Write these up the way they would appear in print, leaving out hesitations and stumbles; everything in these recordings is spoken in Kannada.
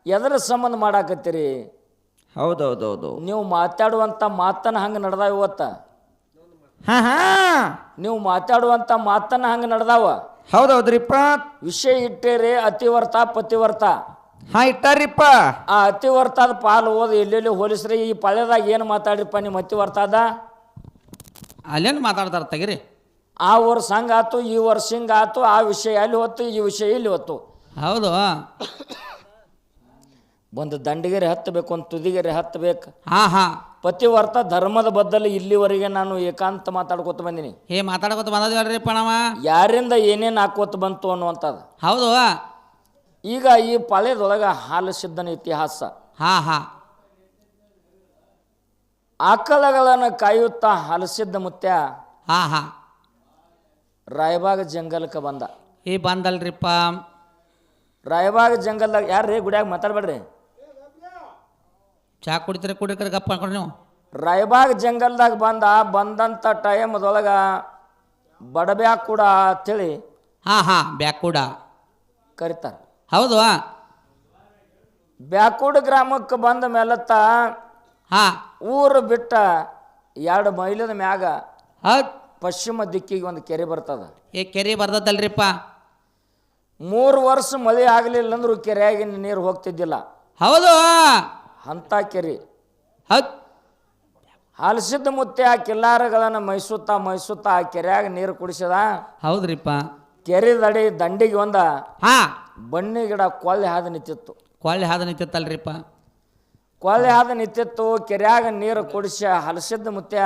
ಎದರ ಸಂಬಂಧ ಮಾಡಾಕತ್ತೀರಿ? ಹೌದೌದೌದು. ನೀವು ಮಾತಾಡುವಂಥ ಮಾತನ್ನ ಹಂಗೆ ನಡೆದಾವ ಇವತ್ತ. ಹಾ ಹಾ ನೀವು ಮಾತಾಡುವಂಥ ಮಾತನ್ನ ಹಂಗೆ ನಡೆದಾವ. ಹೌದೌದ್ರಿಪ್ಪ. ವಿಷಯ ಇಟ್ಟೇರಿ ಅತಿವರ್ತ ಪತಿವರ್ತ. ಹಾ ಇಟ್ಟಾರಿಪ್ಪ. ಆ ಅತಿವರ್ತಾದ ಪಾಲು ಓದಿ ಎಲ್ಲೆಲ್ಲಿ ಹೋಲಿಸ್ರಿ. ಈ ಪಳ್ಯದಾಗ ಏನು ಮಾತಾಡ್ರಿಪ್ಪ ನಿಮ್ಮ ಅತಿವರ್ತಾದ? ಅಲ್ಲೇನು ಮಾತಾಡ್ತಾರ ತೆಗಿರಿ. ಆ ವರ್ಷ ಹಂಗಾತು, ಈ ವರ್ಷ ಹಿಂಗಾತು, ಆ ವಿಷಯ ಅಲ್ಲಿ ಹೊತ್ತು, ಈ ವಿಷಯ ಇಲ್ಲಿ ಹೊತ್ತು. ಹೌದು. ಒಂದು ದಂಡಿಗೆರೆ ಹತ್ತಬೇಕು, ಒಂದು ತುದಿಗೆರೆ ಹತ್ತಬೇಕು. ಹಾ ಹಾ ಪತಿವರ್ತ ಧರ್ಮದ ಬದ್ದಲು ಇಲ್ಲಿವರೆಗೆ ನಾನು ಏಕಾಂತ ಮಾತಾಡ್ಕೊತ ಬಂದೀನಿ. ಮಾತಾಡ್ಕೊತ ಬಂದದ್ವಲ್ರಿಪ್ಪ ನಾವ. ಯಾರಿಂದ ಏನೇನು ಹಾಕೋತ ಬಂತು ಅನ್ನುವಂಥದ್ದು. ಹೌದು. ಈಗ ಈ ಪಾಳ್ಯದೊಳಗೆ ಹಾಲು ಸಿದ್ಧನ ಇತಿಹಾಸ. ಹಾ ಹಾ ಆಕಳಗಳನ್ನು ಕಾಯುತ್ತಾ ಹಲಸಿದ್ದ ಮುತ್ಯ ಹಾ ಹಾ ರಾಯಬಾಗ ಜಂಗಲಕ್ಕೆ ಬಂದ. ಬಂದಲ್ರಿಪ್ಪ. ರಾಯಬಾಗ ಜಂಗಲ್ದಾಗ ಯಾರ್ರೀ ಗುಡಿಯಾಗ ಮಾತಾಡ್ಬೇಡ್ರಿ. ಚಾ ಕುಡಿತೀರ ಕುಡಿಕರೆ ಗಪ್ಪ ಅನ್ಕೊಂಡು ನೀವು. ರಾಯಬಾಗ ಜಂಗಲ್ದಾಗ ಬಂದಂಥ ಟೈಮ್ದೊಳಗೆ ಬಡಬ್ಯಾಕ್ ಕೂಡ ಅಂತೇಳಿ ಹಾ ಹಾ ಬ್ಯಾಕೂಡ ಕರೀತಾರೆ. ಹೌದು. ಬ್ಯಾಕೂಡ ಗ್ರಾಮಕ್ಕೆ ಬಂದ ಮೇಲತ್ತ ಹಾ ಊರು ಬಿಟ್ಟ 2 ಮೈಲದ ಮ್ಯಾಗ ಹೌದು ಪಶ್ಚಿಮ ದಿಕ್ಕಿಗೆ ಒಂದು ಕೆರೆ ಬರ್ತದ. ಕೆರೆ ಬರ್ದತ್ತಲ್ರಿಪ್ಪ. 3 ವರ್ಷ ಮಳೆ ಆಗಲಿಲ್ಲ ಅಂದ್ರೂ ಕೆರೆಯಾಗಿನ ನೀರು ಹೋಗ್ತಿದ್ದಿಲ್ಲ. ಹೌದು. ಅಂಥ ಕೆರೆ. ಹೌದು. ಹಲಸಿದ್ದ ಮುತ್ಯ ಕಿಲ್ಲಾರಗಳನ್ನು ಮೈಸುತ್ತಾ ಆ ಕೆರೆಯಾಗ ನೀರು ಕುಡಿಸದ. ಹೌದ್ರಿಪ್ಪ. ಕೆರೆ ದಂಡಿಗೆ ಹಾ ಬನ್ನಿ ಗಿಡ ಕೊಳ್ಳೆ ಹಾದು ನಿಂತಿತ್ತು. ಕೊಳ್ಳೆ ಹಾದು ನಿಂತಿತ್ತಲ್ರಿಪ್ಪ. ಕೊಳ್ಳೆ ಹಾದು ನಿಂತಿತ್ತು. ಕೆರೆಯಾಗ ನೀರು ಕುಡಿಸ ಹಲಸಿದ್ದ ಮುತ್ಯ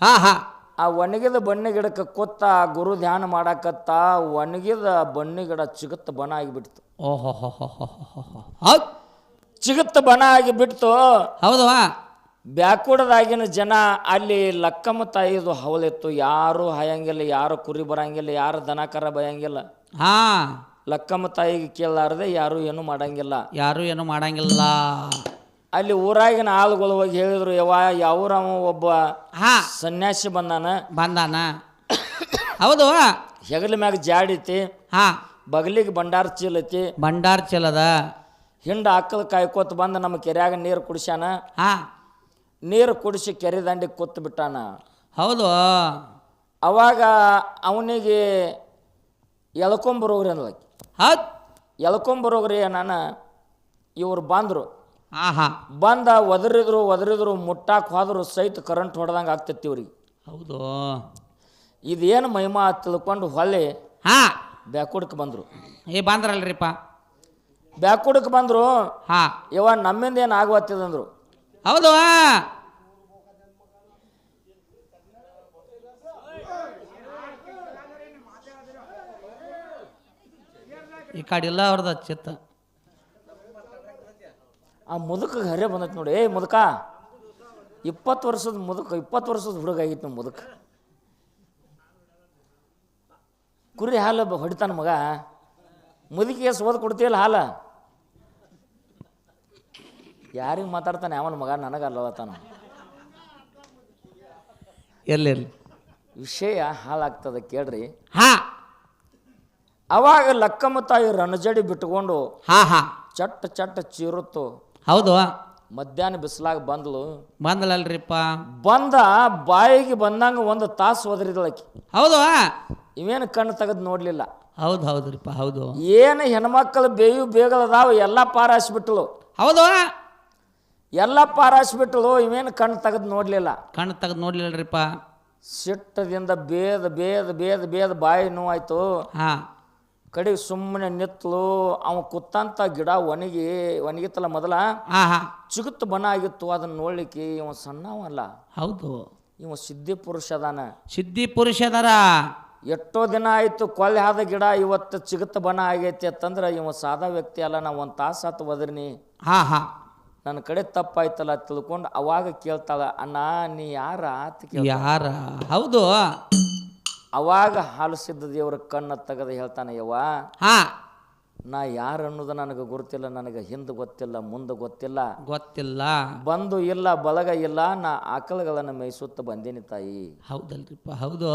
ಹಾ ಹಾ ಆ ಒಣಗಿದ ಬನ್ನಿ ಗಿಡಕ್ಕೆ ಕೂತ ಗುರು ಧ್ಯಾನ ಮಾಡಾಕತ್ತ. ಒಣಗಿದ ಬನ್ನಿ ಗಿಡ ಚಿಗುತ್ತ ಬಣ ಆಗಿಬಿಡ್ತು. ಓಹೋ ಹೌದು. ಚಿಗುತ್ತ ಬಣ ಆಗಿಬಿಡ್ತು. ಹೌದು. ಬ್ಯಾಕೂಡದಾಗಿನ ಜನ ಅಲ್ಲಿ ಲಕ್ಕಮ್ಮ ತಾಯಿದು ಹವಲಿತ್ತು. ಯಾರು ಹಾಯಂಗಿಲ್ಲ, ಯಾರು ಕುರಿ ಬರಂಗಿಲ್ಲ, ಯಾರು ದನಕರ ಬಯಂಗಿಲ್ಲ. ಹಾ ಲಕ್ಕಮ್ಮ ತಾಯಿಗೆ ಕೇಳಲಾರದೆ ಯಾರು ಏನು ಮಾಡಂಗಿಲ್ಲ. ಅಲ್ಲಿ ಊರಾಗಿನ ಆಳುಗಳು ಹೋಗಿ ಹೇಳಿದ್ರು, ಯಾವ್ರವ ಒಬ್ಬ ಸನ್ಯಾಸಿ ಬಂದಾನ. ಹೌದು. ಹೆಗಲ ಮ್ಯಾಗ ಜಾಡೈತಿ, ಹಾ ಬಗಲಿಗೆ ಭಂಡಾರ ಚೀಲ ಐತಿ, ಚೀಲದ ಹಿಂಡ ಆಕಳ ಕಾಯ್ಕೋತ ಬಂದ ನಮ್ಮ ಕೆರೆಯಾಗ ನೀರು ಕುಡಿಸ್ಯಾನ. ಹಾ ನೀರು ಕುಡಿಸಿ ಕೆರೆ ದಂಡಿಗೆ ಕೂತ್ ಬಿಟ್ಟಾನ. ಹೌದು. ಅವಾಗ ಅವನಿಗೆ ಎಳ್ಕೊಂಬರೋಗ್ರಿ ಅಂದ್ಲಕ್ಕೆ. ಹೌದು. ಎಳ್ಕೊಂಬರೋಗ್ರಿ ನಾನು ಇವ್ರು ಬಂದರು. ಹಾ ಹಾ ಬಂದ ಒದರಿದ್ರು ಮುಟ್ಟಾಕ್ ಹೋದ್ರು ಸಹಿತ ಕರೆಂಟ್ ಹೊಡೆದಂಗೆ ಆಗ್ತೈತಿ ಇವ್ರಿಗೆ. ಹೌದು. ಇದೇನು ಮಹಿಮಾ ತಿಳ್ಕೊಂಡು ಹೊಳ್ಳಿ ಹಾ ಬ್ಯಾಕುಡಕ್ಕೆ ಬಂದರು. ಬಂದ್ರಲ್ರಿಪ್ಪ. ಬ್ಯಾಕುಡಕ್ಕೆ ಬಂದರು. ಹಾ ನಮ್ಮಿಂದ ಏನು ಆಗುವತ್ತಿದಂದ್ರು. ಹೌದು. ಈ ಕಡೆ ಇಲ್ಲ ಅವ್ರದ ಚಿತ್ತ. ಆ ಮುದುಕಿಗೆ ಹರೇ ಬಂದೈತಿ ನೋಡಿ. ಮುದುಕ 20 ವರ್ಷದ ಮುದುಕ, 20 ವರ್ಷದ ಹುಡುಗ ಆಗಿತ್ತು ನಮ್ಮ ಮುದುಕ. ಕುರಿ ಹಾಲು ಹೊಡಿತಾನ ಮಗ. ಮುದುಕಿಗೆ ಸೋದ್ ಕೊಡ್ತೀಯಲ್ಲ ಹಾಲ. ಯಾರಿಗೆ ಮಾತಾಡ್ತಾನೆ ಅವನ ಮಗ? ನನಗಲ್ಲವತ್ತಾನ. ಎಲ್ಲಿ ವಿಷಯ ಹಾಳಾಗ್ತದೆ ಕೇಳ್ರಿ. ಹಾ ಅವಾಗ ಲಕ್ಕಮ್ಮ ತಾಯಿ ರಣಜಡಿ ಬಿಟ್ಕೊಂಡು ಹಾ ಹಾ ಚಟ್ಟ ಚೀರುತ್ತು. ಹೌದು. ಮಧ್ಯಾಹ್ನ ಬಿಸಿಲಾಗ ಬಂದಳಲ್ರಿಪ್ಪ. ಬಾಯಿಗೆ ಬಂದಂಗ 1 ತಾಸು ಒದರಿದಳಕಿ. ಹೌದು. ಇವೇನು ಕಣ್ಣು ತೆಗೆದು ನೋಡ್ಲಿಲ್ಲ. ಹೌದ್ರಿಪ್ಪ. ಹೌದು. ಏನು ಹೆಣ್ಮಕ್ಳು ಬೇಗಲದಾವ ಎಲ್ಲ ಪಾರಾಯಿಸ್ಬಿಟ್ಳು. ಹೌದು. ಎಲ್ಲ ಪಾರಾಯಿಸ್ಬಿಟ್ಳು. ಇವೇನು ಕಣ್ಣು ತೆಗೆದು ನೋಡ್ಲಿಲ್ಲರಿಪ್ಪ. ಸಿಟ್ಟದಿಂದ ಬೇದ ಬಾಯಿ ನೋವಾಯ್ತು. ಹಾ ಕಡೆಗೆ ಸುಮ್ಮನೆ ನಿತ್ಲು. ಅವ ಕುತ್ತಂತ ಗಿಡ ಒಣಗಿತ್ತಲ್ಲ ಮೊದಲ, ಚಿಗುತ್ತು ಬಣ ಆಗಿತ್ತು. ಅದನ್ನ ನೋಡ್ಲಿಕ್ಕೆ ಇವ ಸಣ್ಣವಲ್ಲ. ಹೌದು. ಇವ ಸಿದ್ಧಿ ಪುರುಷ ಅದಾರ. ಎಷ್ಟೋ ದಿನ ಆಯ್ತು ಕೊಳ್ಳೆ ಆದ ಗಿಡ ಇವತ್ತು ಚಿಗುತ್ತ ಬಣ ಆಗೈತಿ ಅಂತಂದ್ರೆ ಇವ ಸಾದಾ ವ್ಯಕ್ತಿ ಅಲ್ಲ. ನಾ 1 ತಾಸು ಆತು ಒದರ್ನಿ. ನನ್ನ ಕಡೆ ತಪ್ಪಾಯ್ತಲ್ಲ ತಿಳ್ಕೊಂಡು ಅವಾಗ ಕೇಳ್ತಾಳ, ಅಣ್ಣ ನೀ ಯಾರ ಯಾರ? ಹೌದು. ಅವಾಗ ಹಾಲು ಸಿದ್ಧ ದೇವ್ರ ಕಣ್ಣ ತೆಗೆದು ಹೇಳ್ತಾನೆ, ನಾ ಯಾರು ಅನ್ನೋದು ನನಗೆ ಗುರುತಿಲ್ಲ, ನನಗೆ ಹಿಂದೆ ಗೊತ್ತಿಲ್ಲ, ಮುಂದೆ ಗೊತ್ತಿಲ್ಲ, ಗೊತ್ತಿಲ್ಲ. ಬಂದು ಇಲ್ಲ, ಬಳಗ ಇಲ್ಲ, ನಾ ಆಕಳುಗಳನ್ನು ಮೇಯಿಸುತ್ತ ಬಂದೀನಿ ತಾಯಿ. ಹೌದಲ್ರಿಪ್ಪ, ಹೌದು.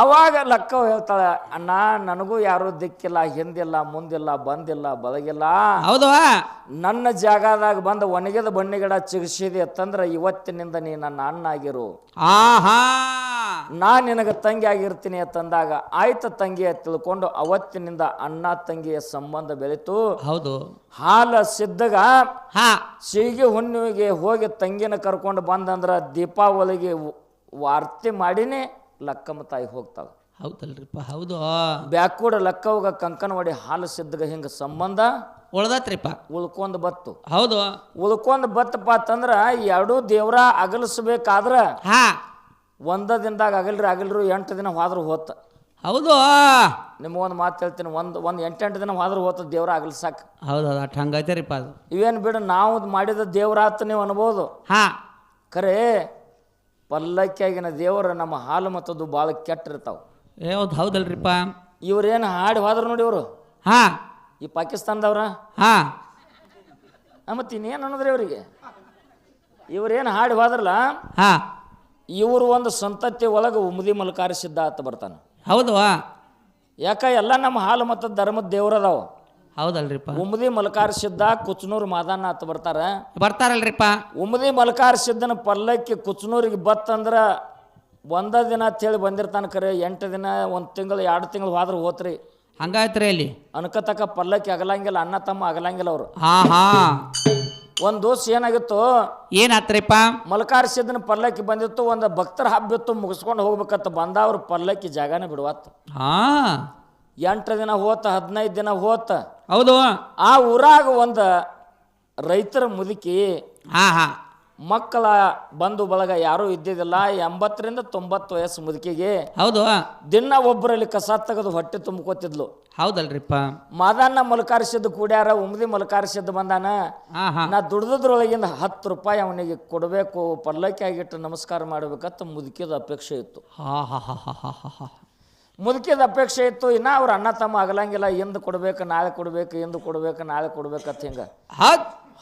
ಅವಾಗ ಲಕ್ಕವ್ ಹೇಳ್ತಾಳೆ, ಅಣ್ಣ ನನಗೂ ಯಾರೂ ದಿಕ್ಕಿಲ್ಲ, ಹಿಂದಿಲ್ಲ, ಮುಂದಿಲ್ಲ, ಬಂದಿಲ್ಲ, ಬಳಗಿಲ್ಲ. ಹೌದು. ನನ್ನ ಜಾಗದಾಗ ಬಂದು ಒಣಗಿದ ಬಣ್ಣಿಗಿಡ ಚಿಗಿಸಿದೆ ಅಂತಂದ್ರೆ ಇವತ್ತಿನಿಂದ ನೀ ನನ್ನ ಅಣ್ಣ ಆಗಿರು, ನಾ ನಿನಗೆ ತಂಗಿ ಆಗಿರ್ತೀನಿ ಅಂತಂದಾಗ ಆಯ್ತ ತಂಗಿ ತಿಳ್ಕೊಂಡು ಅವತ್ತಿನಿಂದ ಅಣ್ಣ ತಂಗಿಯ ಸಂಬಂಧ ಬೆಳೀತು. ಹೌದು. ಹಾಲ ಸಿದ್ಧಗ ಸೀಗೆ ಹುಣ್ಣಿಮೆಗೆ ಹೋಗಿ ತಂಗಿನ ಕರ್ಕೊಂಡು ಬಂದಂದ್ರ ದೀಪಾವಳಿಗೆ ವಾರ್ತೆ ಮಾಡಿನೇ ಲಕ್ಕಮ್ಮ ತಾಯಿ ಹೋಗ್ತಾಳೆ. ಹೌದಲ್ರಿಪ್ಪ, ಹೌದು. ಬ್ಯಾಕೂಡ ಲಕ್ಕವ್ಗ ಕಂಕನವಾಡಿ ಹಾಲು ಸಿದ್ಧಗ ಹಿಂಗ ಸಂಬಂಧ ಉಳ್ದತ್ರಿಪ್ಪ, ಉಳ್ಕೊಂಡ್ ಬತ್ತು. ಹೌದು. ಉಳ್ಕೊಂಡ್ ಬತ್ತಪ್ಪ ಅಂತಂದ್ರ ಎರಡೂ ದೇವ್ರ ಅಗಲಿಸ್ಬೇಕಾದ್ರ ಒಂದ ದಿನದಾಗ ಅಗಲ್ರಿ 8 ದಿನ ಹೋದ್ರು ಹೋತ. ಹೌದು. ನಿಮಗೊಂದು ಮಾತು ಹೇಳ್ತೀನಿ, ಒಂದು 8 ದಿನ ಹೋದ್ರು ಹೋತ ದೇವ್ರ ಅಗಲ್ಸಾಕ. ಹೌದು, ಅಷ್ಟು ಹಂಗೈತೆರಿಪ್ಪ ಅದು. ಇವೇನು ಬಿಡು, ನಾವು ಮಾಡಿದ ದೇವ್ರಾತ ನೀವು ಅನ್ಬೋದು. ಖರೆ ಪಲ್ಲಕ್ಕಿಯಾಗಿನ ದೇವರ ನಮ್ಮ ಹಾಲು ಮತ್ತದು ಭಾಳ ಕೆಟ್ಟಿರ್ತಾವೆ. ಹೌದು, ಹೌದಲ್ರಿಪ್ಪ. ಇವ್ರೇನು ಹಾಡಿ ಹೋದ್ರು ನೋಡಿ ಇವರು, ಈ ಪಾಕಿಸ್ತಾನದವ್ರ. ಮತ್ತೆ ಇನ್ನೇನು ಅನ್ನೋದ್ರಿ ಇವರಿಗೆ, ಇವ್ರೇನು ಹಾಡಿ ಹೋದ್ರಲ್ಲ, ಇವರು ಒಂದು ಸಂತತಿ ಒಳಗೆ ಉಮದಿ ಮಲ್ಕಾರಿಸಿದ್ದ ಆತ ಬರ್ತಾನೆ. ಹೌದು. ಯಾಕ ಎಲ್ಲ ನಮ್ಮ ಹಾಲು ಮತ್ತು ಧರ್ಮದ ದೇವ್ರದಾವ. ಹೌದಲ್ರಿಪ್ಪ. ಉಮದಿ ಮಲ್ಕಾರಿಸಿದ್ದ ಕುಚನೂರು ಮಾದಾನ ಆತ ಬರ್ತಾರಲ್ರಿಪ್ಪ. ಉಮದಿ ಮಲ್ಕಾರಿಸಿದ್ದನ ಪಲ್ಲಕ್ಕಿ ಕುಚನೂರಿಗೆ ಬತ್ತಂದ್ರ ಒಂದ ದಿನ ಅಂತೇಳಿ ಬಂದಿರ್ತಾನ. ಕರೆ 8 ದಿನ, 1 ತಿಂಗಳು, 2 ತಿಂಗಳು ಹೋದ್ರೆ ಹೋತ್ರಿ. ಹಂಗಾಯ್ತ್ರಿ ಅಲ್ಲಿ ಅನ್ಕತಕ್ಕ ಪಲ್ಲಕ್ಕಿ ಅಗಲಂಗಿಲ್ಲ, ಅಣ್ಣ ತಮ್ಮ ಅಗಲಂಗಿಲ್ಲ ಅವರು. ಒಂದು ದಿವಸ ಏನಾಗಿತ್ತು, ಏನಾತ್ರಿಪ್ಪ, ಮಲ್ಕಾರಿಸಿದ್ದನ ಪಲ್ಲಕ್ಕಿ ಬಂದಿತ್ತು. ಒಂದು ಭಕ್ತರ ಹಬ್ಬಿತ್ತು, ಮುಗಿಸ್ಕೊಂಡು ಹೋಗ್ಬೇಕತ್ತ ಬಂದವ್ರ ಪಲ್ಲಕ್ಕಿ ಜಾಗನೇ ಬಿಡುವತ್ತ. 8 ದಿನ ಹೋತ, 15 ದಿನ ಹೋತ. ಹೌದು. ಆ ಊರಾಗ ಒಂದು ರೈತರ ಮುದುಕಿ, ಮಕ್ಕಳ ಬಂಧು ಬಳಗ ಯಾರೂ ಇದ್ದಿದ್ದಿಲ್ಲ. 80 to 90 ವಯಸ್ಸು ಮುದುಕಿಗೆ. ಹೌದು. ದಿನ ಒಬ್ಬರಲ್ಲಿ ಕಸ ತೆಗೆದು ಹೊಟ್ಟೆ ತುಂಬ್ಕೋತಿದ್ಲು. ಹೌದಲ್ರಿಪ್ಪ. ಮಾದನ್ನ ಮಲ್ಕಾರಿಸಿದ್ದು ಕೂಡ್ಯಾರ, ಉಮದಿ ಮಲ್ಕಾರಿಸಿದ್ದು ಬಂದಾನ. ನಾ ದುಡ್ದದ್ರೊಳಗಿಂದ 10 ರೂಪಾಯಿ ಅವನಿಗೆ ಕೊಡಬೇಕು, ಪಲ್ಲಕ್ಕಿ ಆಗಿಟ್ಟು ನಮಸ್ಕಾರ ಮಾಡ್ಬೇಕಂತ ಮುದುಕಿದ ಅಪೇಕ್ಷೆ ಇತ್ತು. ಮುದುಕಿದ ಅಪೇಕ್ಷೆ ಇತ್ತು. ಇನ್ನ ಅವ್ರ ಅಣ್ಣ ತಮ್ಮ ಆಗಲಂಗಿಲ್ಲ, ಇಂದು ಕೊಡ್ಬೇಕು, ನಾಳೆ ಕೊಡ್ಬೇಕು, ಇಂದು ಕೊಡ್ಬೇಕು, ನಾಳೆ ಕೊಡ್ಬೇಕಂತ ಹಿಂಗ.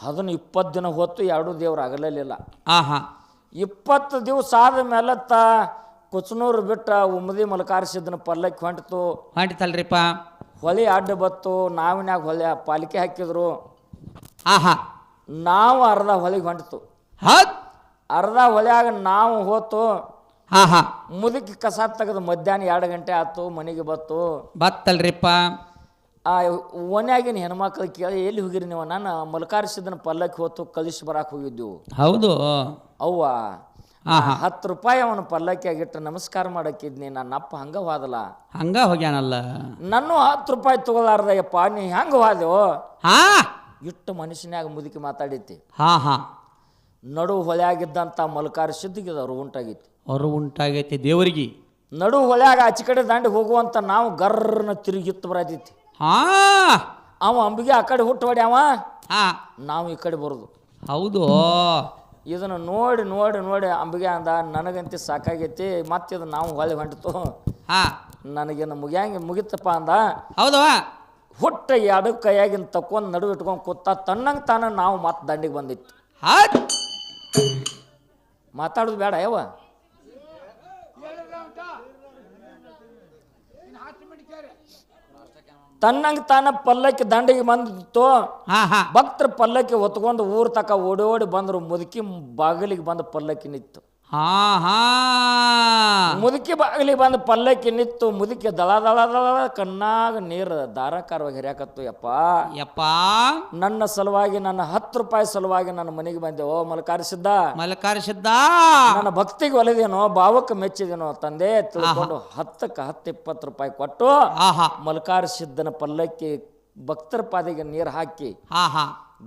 ಅದನ್ನು 20 ದಿನ ಹೊತ್ತು ಎರಡೂ ದೇವ್ರು ಆಗಲಿಲ್ಲ. 20 ದಿವಸ ಆದ ಮೇಲೆ ಕುಚನೂರು ಬಿಟ್ಟ ಉಮದಿ ಮಲ್ಕಾರಿಸಿದ್ದನ ಪಲ್ಲಕ್ಕಿ ಹೊಂಟಿತಲ್ರಿಪ್ಪ. ಹೊಳಿ ಅಡ್ಡ ಬತ್ತು, ನಾವಿನ್ಯಾಗ ಹೊಳೆ ಪಾಲಿಕೆ ಹಾಕಿದ್ರು. ನಾವು ಅರ್ಧ ಹೊಳಿಗೆ ಹೊಂಟಿತು. ಅರ್ಧ ಹೊಳ್ಯಾಗ ನಾವು ಹೋತು. ಮುದುಕಿ ಕಸ ತೆಗೆದು ಮಧ್ಯಾಹ್ನ 2 ಗಂಟೆ ಆಯ್ತು, ಮನೆಗೆ ಬತ್ತಲ್ರಿಪ್ಪ. ಓನ್ಯಾಗಿನ ಹೆಣ್ಮಕ್ಳು ಕೇಳಿ, ಎಲ್ಲಿ ಹೋಗಿರಿ ನೀವು? ನಾನು ಮಲ್ಕಾರಿಸಿದ್ದನ ಪಲ್ಲಕ್ಕಿ ಹೊತ್ತು ಕಳಿಸಿ ಬರಾಕ್ ಹೋಗಿದ್ದೆವು. ಹೌದು. ಅವ್ವ 10 ರೂಪಾಯಿ ಅವನು ಪಲ್ಲಕ್ಕಿ ಆಗಿಟ್ಟು ನಮಸ್ಕಾರ ಮಾಡಕ್ಕಿದ್ನಿ. ನನ್ನ ಅಪ್ಪ ಹಂಗ ಹೋದಲ್ಲ, ಹಂಗ ಹೋಗ್ಯಾನಲ್ಲ. ನಾನು 10 ರೂಪಾಯಿ ತಗೊಳ್ಳಾರ್ದಯ್ಯಪ್ಪ, ನೀ ಹೆಂಗ ಹೋದೆವು? ಇಟ್ಟು ಮನುಷ್ಯನ್ಯಾಗ ಮುದುಕಿ ಮಾತಾಡೈತಿ. ನಡು ಹೊಳೆಯಾಗಿದ್ದಂಥ ಮಲ್ಕಾರಿಸಿದ್ದಿಗೆ ಅವರು ಉಂಟಾಗೈತಿ ದೇವರಿಗೆ. ನಡು ಹೊಳ್ಯಾಗ ಆಚೆ ಕಡೆ ದಾಂಡಿ ಹೋಗುವಂತ ನಾವು ಗರ್ರನ ತಿರುಗಿತ್ತು ಬರತೈತಿ. ಅವ ಅಂಬಿಗೆ ಆ ಕಡೆ ಹುಟ್ಟುವಡಿ, ಅವ ನಾವು ಈ ಕಡೆ ಬರೋದು. ಹೌದು. ಇದನ್ನು ನೋಡಿ ನೋಡಿ ನೋಡಿ ಅಂಬಿಗೆ ಅಂದ, ನನಗಂತಿ ಸಾಕಾಗೈತಿ, ಮತ್ತಿದು ನಾವು ಹೊಳೆ ಹೊಂಟಿತು, ನನಗೇನು ಮುಗಿತಪ್ಪ ಅಂದ. ಹೌದವ. ಹುಟ್ಟ 2 ಕೈಯಾಗಿನ ತಕ್ಕೊಂಡು ನಡು ಇಟ್ಕೊಂಡು ಕೂತ ತನ್ನಂಗೆ ತಾನ ನಾವು ಮತ್ತೆ ದಂಡಿಗೆ ಬಂದಿತ್ತು. ಮಾತಾಡೋದು ಬೇಡ ಯಾವ. ತನ್ನಂಗೆ ತಾನ ಪಲ್ಲಕ್ಕಿ ದಂಡಿಗೆ ಬಂದಿತ್ತು. ಭಕ್ತರ ಪಲ್ಲಕ್ಕಿ ಹೊತ್ಕೊಂಡು ಊರ್ ತಕ ಓಡಿ ಬಂದ್ರು. ಮುದುಕಿ ಬಾಗಿಲಿಗೆ ಬಂದು ಪಲ್ಲಕ್ಕಿ ನಿತ್ತು. ಮುದುಕಿ ಬಾಗಿಲಿಗೆ ಬಂದು ಪಲ್ಲಕ್ಕಿ ನಿತ್ತು. ಮುದುಕಿ ದಳ ದಳ ದಳ ಕಣ್ಣಾಗ ನೀರು ಧಾರಾಕಾರವಾಗಿ ಹರಿಯಾಕತ್ತು. ಯಪ್ಪ ನನ್ನ ಸಲುವಾಗಿ, ನನ್ನ 10 ರೂಪಾಯಿ ಸಲುವಾಗಿ ನನ್ನ ಮನೆಗೆ ಬಂದೆವು. ಮಲ್ಕಾರಿಸಿದ್ದ ನನ್ನ ಭಕ್ತಿಗೆ ಒಲಿದೇನೋ, ಭಾವಕ್ಕೆ ಮೆಚ್ಚಿದೇನೋ ತಂದೆ ತಿಳ್ಕೊಂಡು 10ಕ್ಕೆ 10 20 ರೂಪಾಯಿ ಕೊಟ್ಟು ಮಲ್ಕಾರಿಸಿದ್ದನ ಪಲ್ಲಕ್ಕಿ ಭಕ್ತರ ಪಾದಿಗೆ ನೀರು ಹಾಕಿ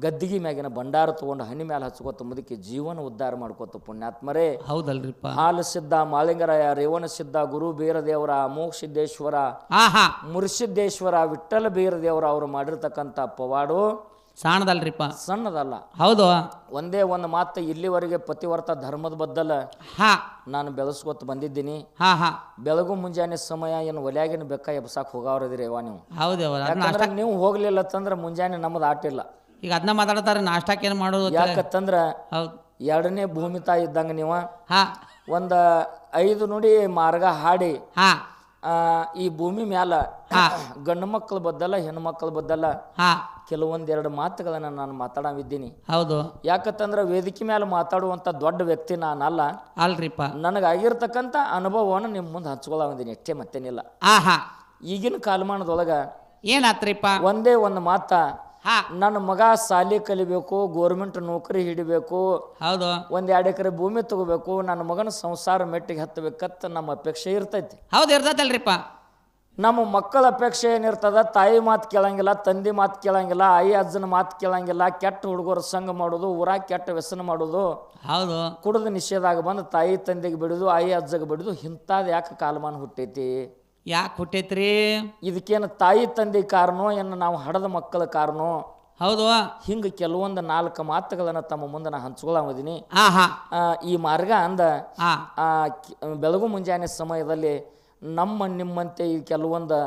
ಗದ್ದಿಗೆ ಮ್ಯಾಗಿನ ಭಂಡಾರ ತಗೊಂಡು ಹನಿ ಮೇಲೆ ಹಚ್ಕೋತ ಮುದುಕಿ ಜೀವನ ಉದ್ಧಾರ ಮಾಡ್ಕೋತ ಪುಣ್ಯಾತ್ಮರೇ. ಹೌದಲ್ರಿಪ್ಪ. ಹಾಲು ಸಿದ್ಧ, ಮಾಳಿಂಗರಾಯ, ರೇವಣ ಸಿದ್ಧ, ಗುರು ಬೀರದೇವರ, ಮೋಕ್ಷಿದ್ದೇಶ್ವರ, ಮುರ್ಸಿದ್ದೇಶ್ವರ, ವಿಠ್ಠಲ ಬೀರದೇವರ ಅವರು ಮಾಡಿರ್ತಕ್ಕಂಥ ಪವಾಡು ಸಾಣದಲ್ರಿಪ್ಪ. ಸಣ್ಣದಲ್ಲ. ಹೌದು. ಒಂದೇ ಒಂದು ಮಾತು, ಇಲ್ಲಿವರೆಗೆ ಪತಿವರ್ತ ಧರ್ಮದ ಬದ್ದಲ ಹಾ ನಾನು ಬೆಳೆಸ್ಕೊತ ಬಂದಿದ್ದೀನಿ. ಹಾ ಹಾ ಬೆಳಗು ಮುಂಜಾನೆ ಸಮಯ ಏನು ಒಲ್ಯಾಗಿನ ಬೆಕ್ಕ ಎಬ್ಸಾಕ್ ಹೋಗವ್ರದಿರಿ ಯವ್ವ ನೀವು. ಹೌದೇವ. ಯಾಕಂದ್ರೆ ನೀವು ಹೋಗ್ಲಿಲ್ಲ ಅಂತಂದ್ರೆ ಮುಂಜಾನೆ ನಮ್ದು ಆಟಿಲ್ಲ. ಈಗ ಅದನ್ನ ಮಾತಾಡ್ತಾರೆ, ನಾಷ್ಟಕ್ಕೆ ಏನು ಮಾಡೋದು? ಯಾಕಂದ್ರ ಹೌದು, ಎರಡನೇ ಭೂಮಿ ತಾಯಿ ಇದ್ದಂಗ ನೀವು. ಹಾ ಒಂದ 5 ನುಡಿ ಮಾರ್ಗ ಹಾಡಿ ಹಾ ಈ ಭೂಮಿ ಮ್ಯಾಲ ಗಂಡು ಮಕ್ಕಳ ಬದ್ದಲ್ಲ ಹೆಣ್ಣು ಮಕ್ಕಳ ಬದ್ದಲ್ಲ ಹಾ ಕೆಲವೊಂದೆರಡು ಮಾತುಗಳನ್ನ ನಾನು ಮಾತಾಡಿದ್ದೀನಿ. ಹೌದು. ಯಾಕಂತಂದ್ರೆ ವೇದಿಕೆ ಮೇಲೆ ಮಾತಾಡುವಂತ ದೊಡ್ಡ ವ್ಯಕ್ತಿ ನಾನಲ್ಲ. ಅಲ್ರಿಪ್ಪ. ನನಗಾಗಿರ್ತಕ್ಕಂಥ ಅನುಭವವನ್ನು ನಿಮ್ಮ ಮುಂದೆ ಹಂಚ್ಕೊಳ್ಳಾವಂದಿನಿ ಅಷ್ಟೇ, ಮತ್ತೇನಿಲ್ಲ. ಹಾ ಈಗಿನ ಕಾಲಮಾನದೊಳಗ ಏನಾತ್ರಿಪ್ಪ? ಒಂದೇ ಒಂದು ಮಾತ, ಹಾ ನನ್ನ ಮಗ ಸಾಲಿ ಕಲಿಬೇಕು, ಗೋರ್ಮೆಂಟ್ ನೌಕರಿ ಹಿಡಿಬೇಕು, ಹೌದು, 1-2 ಎಕರೆ ಭೂಮಿ ತಗೋಬೇಕು, ನನ್ನ ಮಗನ ಸಂಸಾರ ಮೆಟ್ಟಿಗೆ ಹತ್ತಬೇಕತ್ತ ನಮ್ಮ ಅಪೇಕ್ಷೆ ಇರ್ತೈತಿ. ಹೌದು, ಇರ್ತೈತಲ್ರಿಪ್ಪ. ನಮ್ಮ ಮಕ್ಕಳ ಅಪೇಕ್ಷೆ ಏನಿರ್ತದ, ತಾಯಿ ಮಾತು ಕೇಳಂಗಿಲ್ಲ, ತಂದೆ ಮಾತು ಕೇಳಂಗಿಲ್ಲ, ಆಯಿ ಅಜ್ಜನ ಮಾತು ಕೇಳಂಗಿಲ್ಲ, ಕೆಟ್ಟ ಹುಡುಗರ ಸಂಘ ಮಾಡೋದು, ಊರಾಗ ಕೆಟ್ಟ ವ್ಯಸನ ಮಾಡೋದು, ಹೌದು, ಕುಡಿದ ನಿಷೇಧಾಗ ಬಂದು ತಾಯಿ ತಂದೆಗೆ ಬಿಡುದು, ಆಯಿ ಅಜ್ಜಗೆ ಬಿಡುದು, ಇಂಥದ್ದು ಯಾಕೆ ಕಾಲಮಾನ ಹುಟ್ಟೈತಿ? ಯಾಕೆ ಹುಟ್ಟೈತ್ರಿ? ಇದಕ್ಕೇನು ತಾಯಿ ತಂದೆ ಕಾರಣೋ ಏನು ನಾವು ಹಡದ ಮಕ್ಕಳ ಕಾರಣೋ? ಹೌದು. ಹಿಂಗೆ ಕೆಲವೊಂದು 4 ಮಾತುಗಳನ್ನು ತಮ್ಮ ಮುಂದೆ ನಾನು ಹಂಚ್ಕೊಳ್ಳೋದಿನಿ. ಈ ಮಾರ್ಗ ಅಂದ ಬೆಳಗು ಮುಂಜಾನೆ ಸಮಯದಲ್ಲಿ ನಿಮ್ಮಂತೆ ಈ ಕೆಲವೊಂದು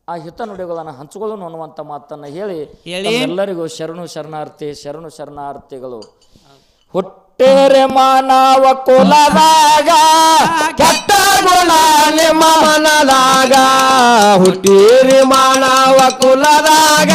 ಆ ಹಿತನುಡಿಗಳನ್ನು ಹಂಚ್ಕೊಳ್ಳೋಣ ಅನ್ನುವಂಥ ಮಾತನ್ನು ಹೇಳಿ ಎಲ್ಲರಿಗೂ ಶರಣು ಶರಣಾರ್ಥಿಗಳು. ಹುಟ್ಟೇರೆ ಮಾನವ ಕುಲದಾಗ ಕೆಟ್ಟ ಗುಣ ನಿಮ್ಮ ಮನದಾಗ, ಹುಟ್ಟೀರಿ ಮಾನವ ಕುಲದಾಗ